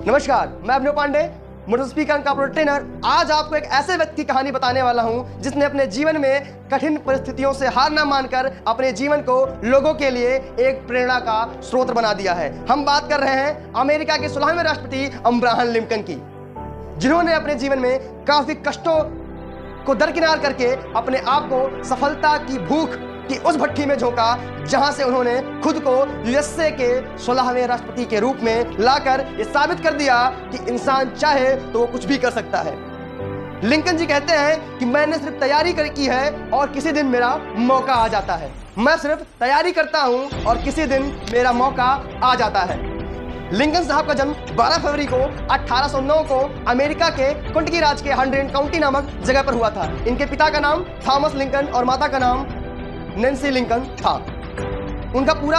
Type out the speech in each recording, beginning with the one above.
नमस्कार, मैं अभिनव Pandey, motor speaker का ट्रेनर। आज आपको एक ऐसे व्यक्ति की कहानी बताने वाला हूं जिसने अपने जीवन में कठिन परिस्थितियों से हार न मानकर अपने जीवन को लोगों के लिए एक प्रेरणा का स्रोत बना दिया है। हम बात कर रहे हैं अमेरिका के 16वें राष्ट्रपति अब्राहम लिंकन की, जिन्होंने अपने जीवन में काफी कष्टों को दरकिनार करके अपने आप को सफलता की भूख की उस भट्टी में झोंका जहां से उन्होंने खुद को यूएसए के 16वें राष्ट्रपति के रूप में लाकर ये साबित कर दिया कि इंसान चाहे तो वो कुछ भी कर सकता है। लिंकन जी कहते हैं कि मैंने सिर्फ तैयारी की है और किसी दिन मेरा मौका आ जाता है। मैं सिर्फ तैयारी करता हूं और किसी दिन मेरा मौका आ जाता है। लिंकन साहब का जन्म 12 फरवरी को 1809 को अमेरिका के कुंटकी राज्य के हंड्रेन काउंटी नामक जगह पर हुआ था। इनके पिता का नाम थॉमस लिंकन और माता का नाम नैन्सी लिंकन था। उनका पूरा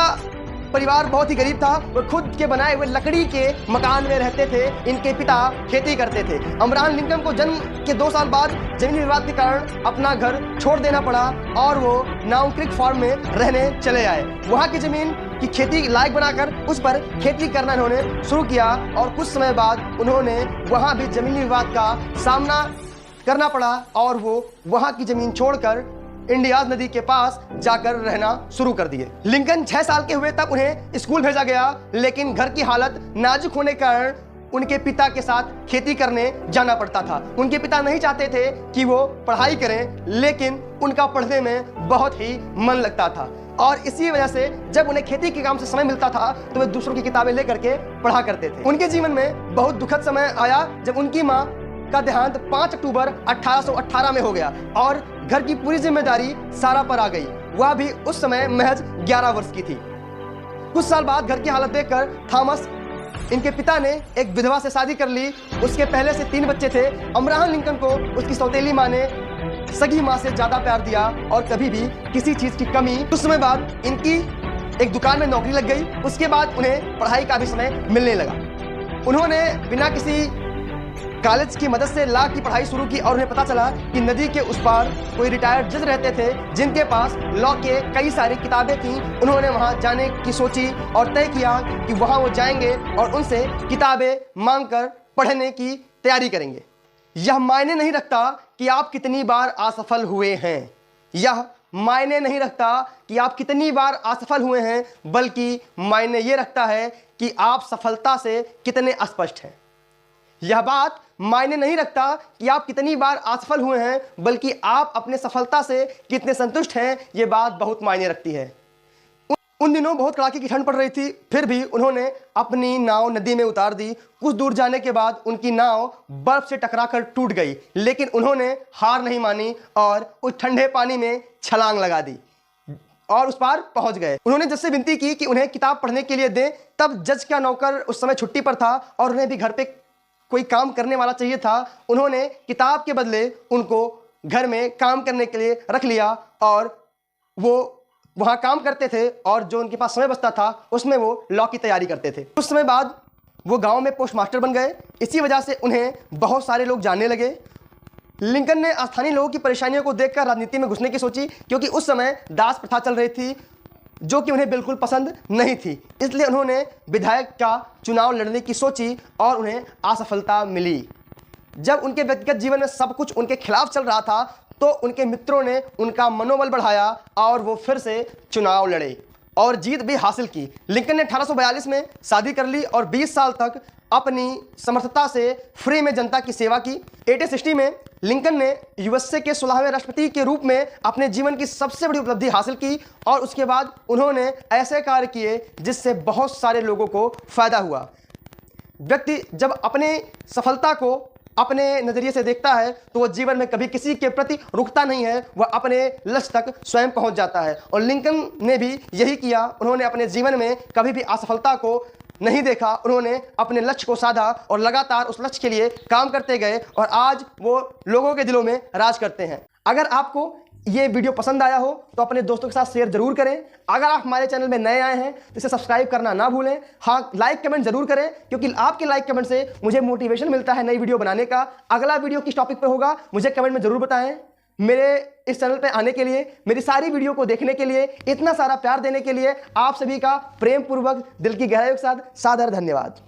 परिवार बहुत ही गरीब था। वो खुद के बनाए हुए लकड़ी के मकान में रहते थे। इनके पिता खेती करते थे। अब्राहम लिंकन को जन्म के 2 साल बाद जमीनी विवाद के कारण अपना घर छोड़ देना पड़ा और वो नाउ क्रीक फार्म में रहने चले आए। वहाँ की जमीन की खेती लायक बनाकर उस पर खेती करना इन्होंने शुरू किया और कुछ समय बाद उन्होंने वहाँ भी जमीनी विवाद का सामना करना पड़ा और वो वहाँ की जमीन छोड़कर इंडियाज नदी के पास जाकर रहना शुरू कर दिए। लिंकन 6 साल के हुए तब उन्हें स्कूल भेजा गया, लेकिन घर की हालत नाजुक होने के कारण उनके पिता के साथ खेती करने जाना पड़ता था। उनके पिता नहीं चाहते थे कि वो पढ़ाई करें, लेकिन उनका पढ़ने में बहुत ही मन लगता था और इसी वजह से जब उन्हें खेती के काम से समय मिलता था तो वे दूसरों की किताबें लेकर के पढ़ा करते थे। उनके जीवन में बहुत दुखद समय आया जब उनकी माँ का देहांत 5 अक्टूबर 1818 में हो गया और घर की पूरी जिम्मेदारी सारा पर आ गई। वह भी उस समय महज 11 वर्ष की थी। कुछ साल बाद घर की हालत देखकर थॉमस, इनके पिता ने एक विधवा से शादी कर ली। उसके पहले से 3 बच्चे थे। अब्राहम लिंकन को उसकी सौतेली माँ ने सगी माँ से ज्यादा प्यार दिया और कभी भी किसी चीज की कमी। कुछ समय बाद इनकी एक दुकान में नौकरी लग गई। उसके बाद उन्हें पढ़ाई का भी समय मिलने लगा। उन्होंने बिना किसी कॉलेज की मदद से लॉ की पढ़ाई शुरू की और उन्हें पता चला कि नदी के उस पार कोई रिटायर्ड जज रहते थे जिनके पास लॉ के कई सारी किताबें थीं। उन्होंने वहां जाने की सोची और तय किया कि वहां वो जाएंगे और उनसे किताबें मांगकर पढ़ने की तैयारी करेंगे। यह मायने नहीं रखता कि आप कितनी बार असफल हुए हैं, यह मायने नहीं रखता कि आप कितनी बार असफल हुए हैं, बल्कि मायने ये रखता है कि आप सफलता से कितने अस्पष्ट हैं। यह बात मायने नहीं रखता कि आप कितनी बार असफल हुए हैं, बल्कि आप अपने सफलता से कितने संतुष्ट हैं। यह बात बहुत मायने रखती है। उन दिनों बहुत कड़ाके की ठंड पड़ रही थी, फिर भी उन्होंने अपनी नाव नदी में उतार दी। कुछ दूर जाने के बाद उनकी नाव बर्फ से टकराकर टूट गई, लेकिन उन्होंने हार नहीं मानी और उस ठंडे पानी में छलांग लगा दी और उस पार पहुंच गए। उन्होंने जज से विनती की कि उन्हें किताब पढ़ने के लिए दें। तब जज का नौकर उस समय छुट्टी पर था और उन्हें भी घर पे कोई काम करने वाला चाहिए था। उन्होंने किताब के बदले उनको घर में काम करने के लिए रख लिया और वो वहां काम करते थे और जो उनके पास समय बचता था उसमें वो लॉ की तैयारी करते थे। कुछ समय बाद वो गांव में पोस्ट मास्टर बन गए। इसी वजह से उन्हें बहुत सारे लोग जानने लगे। लिंकन ने स्थानीय लोगों की परेशानियों को देखकर राजनीति में घुसने की सोची, क्योंकि उस समय दास प्रथा चल रही थी जो कि उन्हें बिल्कुल पसंद नहीं थी। इसलिए उन्होंने विधायक का चुनाव लड़ने की सोची और उन्हें असफलता मिली। जब उनके व्यक्तिगत जीवन में सब कुछ उनके खिलाफ चल रहा था तो उनके मित्रों ने उनका मनोबल बढ़ाया और वो फिर से चुनाव लड़े और जीत भी हासिल की। लिंकन ने 1842 में शादी कर ली और 20 साल तक अपनी समर्थता से फ्री में जनता की सेवा की। 1860 में लिंकन ने यूएसए के 16वें राष्ट्रपति के रूप में अपने जीवन की सबसे बड़ी उपलब्धि हासिल की और उसके बाद उन्होंने ऐसे कार्य किए जिससे बहुत सारे लोगों को फायदा हुआ। व्यक्ति जब अपने सफलता को अपने नजरिए से देखता है तो वह जीवन में कभी किसी के प्रति रुकता नहीं है, वह अपने लक्ष्य तक स्वयं पहुंच जाता है। और लिंकन ने भी यही किया। उन्होंने अपने जीवन में कभी भी असफलता को नहीं देखा। उन्होंने अपने लक्ष्य को साधा और लगातार उस लक्ष्य के लिए काम करते गए और आज वो लोगों के दिलों में राज करते हैं। अगर आपको ये वीडियो पसंद आया हो तो अपने दोस्तों के साथ शेयर जरूर करें। अगर आप हमारे चैनल में नए आए हैं तो इसे सब्सक्राइब करना ना भूलें। हाँ, लाइक कमेंट जरूर करें, क्योंकि आपके लाइक कमेंट से मुझे मोटिवेशन मिलता है नई वीडियो बनाने का। अगला वीडियो किस टॉपिक पे होगा मुझे कमेंट में जरूर बताएं। मेरे इस चैनल पे आने के लिए, मेरी सारी वीडियो को देखने के लिए, इतना सारा प्यार देने के लिए आप सभी का प्रेम पूर्वक दिल की गहराइयों के साथ सादर धन्यवाद।